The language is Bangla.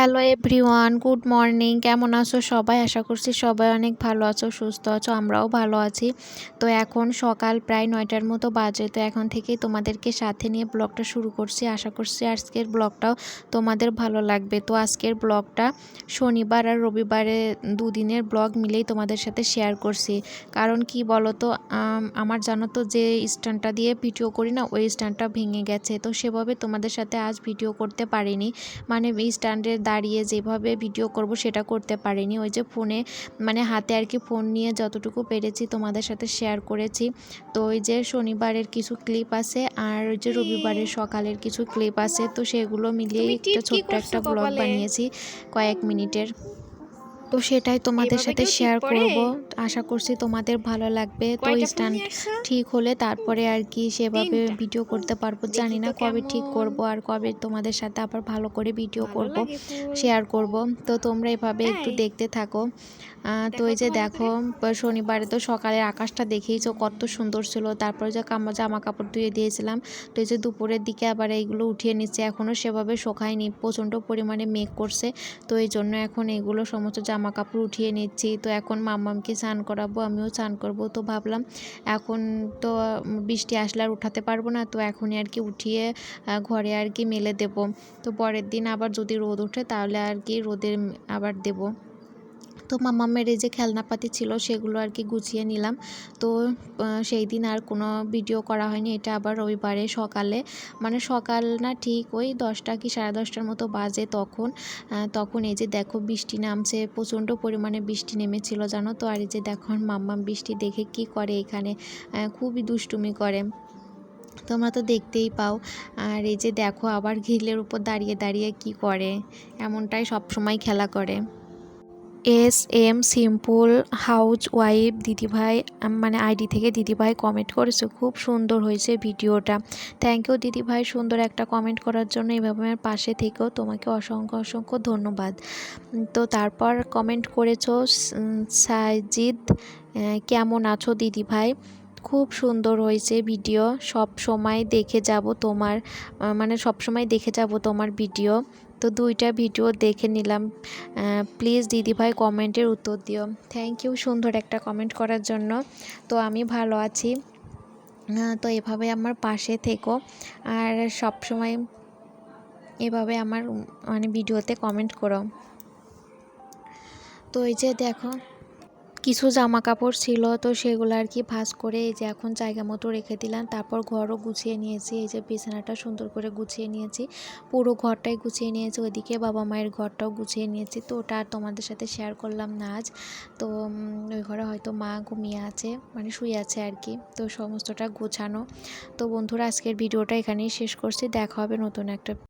Hello everyone, good morning. কেমন আছো সবাই? আশা করছি সবাই অনেক ভালো আছো, সুস্থ আছো। আমরাও ভালো আছি। তো এখন সকাল প্রায় 9টার মতো বাজে। তো এখন থেকেই তোমাদেরকে সাথে নিয়ে ব্লগটা শুরু করছি। আশা করছি আজকের ব্লগটাও তোমাদের ভালো লাগবে। তো আজকের ব্লগটা শনিবার আর রবিবারে দুদিনের ব্লগ মিলেই তোমাদের সাথে শেয়ার করছি। কারণ কি বলো তো, আমার জানো তো যে স্ট্যান্ডটা দিয়ে ভিডিও করি না, ওই স্ট্যান্ডটা ভেঙে গেছে। তো সেভাবে তোমাদের সাথে আজ ভিডিও করতে পারিনি। মানে এই স্ট্যান্ডে দাঁড়িয়ে যেভাবে ভিডিও করব সেটা করতে পারিনি। ওই যে ফোনে মানে হাতে আর কি ফোন নিয়ে যতটুকু পেরেছি তোমাদের সাথে শেয়ার করেছি। তো ওই যে শনিবারের কিছু ক্লিপ আছে আর ওই যে রবিবারের সকালের কিছু ক্লিপ আছে। তো সেগুলো মিলিয়ে একটা ছোট্ট একটা ব্লগ বানিয়েছি কয়েক মিনিটের। তো সেটাই তোমাদের সাথে শেয়ার করব। আশা করছি তোমাদের ভালো লাগবে। তো স্ট্যান্ড ঠিক হলে তারপরে আর কি সেভাবে ভিডিও করতে পারবো। জানি না কবে ঠিক করব আর কবে তোমাদের সাথে আবার ভালো করে ভিডিও করব, শেয়ার করব। তো তোমরা এভাবে একটু দেখতে থাকো। তো এই যে দেখো, শনিবারে তো সকালের আকাশটা দেখেইছো কত সুন্দর ছিল। তারপরে যে জামা কাপড় ধুয়ে দিয়েছিলাম। তো এই যে দুপুরের দিকে আবার এইগুলো উঠিয়ে নিচ্ছে, এখনও সেভাবে শোকায়নি, প্রচণ্ড পরিমাণে মেঘ করছে। তো এই জন্য এখন এগুলো সমস্ত জামা কাপড় উঠিয়ে নিচ্ছি। তো এখন মাম্মামকে স্নান করাবো, আমিও স্নান করব। তো ভাবলাম এখন তো বৃষ্টি আসলে আর উঠাতে পারবো না, তো এখনই আর কি উঠিয়ে ঘরে আর কি মেলে দেব। তো পরের দিন আবার যদি রোদ ওঠে তাহলে আর কি রোদে আবার দেব। তো মাম্মামের এই যে খেলনাপাতি ছিল সেগুলো আর কি গুছিয়ে নিলাম। তো সেই দিন আর কোনো ভিডিও করা হয়নি। এটা আবার রবিবারে সকালে, মানে সকাল না ঠিক ওই 10টা কি 10:30টার মতো বাজে তখন এই যে দেখো বৃষ্টি নামছে, প্রচণ্ড পরিমাণে বৃষ্টি নেমেছিল জানো তো। আর এই যে দেখো মাম্মাম বৃষ্টি দেখে কি করে, এখানে খুবই দুষ্টুমি করে, তোমরা তো দেখতেই পাও। আর এই যে দেখো আবার গ্রিলের উপর দাঁড়িয়ে দাঁড়িয়ে কি করে, এমনটাই সব সময় খেলা করে। SM সিম্পল হাউস ওয়াইফ দিদিভাই, মানে আইডি থেকে দিদিভাই কমেন্ট করেছে, খুব সুন্দর হয়েছে ভিডিওটা। থ্যাংক ইউ দিদিভাই, সুন্দর একটা কমেন্ট করার জন্য। এভাবে আমার পাশে থেকেও তোমাকে অসংখ্য অসংখ্য ধন্যবাদ। তো তারপর কমেন্ট করেছো সাজিদ, কেমন আছো দিদিভাই? খুব সুন্দর হয়েছে ভিডিও, সব সময় দেখে যাব তোমার, মানে সব সময় দেখে যাব তোমার ভিডিও। তো দুইটা ভিডিও দেখে নিলাম। প্লিজ দিদিভাই কমেন্টের উত্তর দিও। থ্যাংক ইউ সুন্দর একটা কমেন্ট করার জন্য। তো আমি ভালো আছি। তো এভাবে আমার পাশে থেকো আর সব সময় এভাবে আমার মানে ভিডিওতে কমেন্ট করো। তো এই যে দেখো কিছু জামা কাপড় ছিল, তো সেগুলো আর কি ভাঁজ করে এই যে এখন জায়গা মতো রেখে দিলাম। তারপর ঘরও গুছিয়ে নিয়েছি, এই যে বিছানাটা সুন্দর করে গুছিয়ে নিয়েছি, পুরো ঘরটাই গুছিয়ে নিয়েছি। ওইদিকে বাবা মায়ের ঘরটাও গুছিয়ে নিয়েছি। তো ওটা আর তোমাদের সাথে শেয়ার করলাম না আজ। তো ওই ঘরে হয়তো মা ঘুমিয়ে আছে, মানে শুয়ে আছে আর কি। তো সমস্তটা গোছানো। তো বন্ধুরা, আজকের ভিডিওটা এখানেই শেষ করছি। দেখা হবে নতুন একটা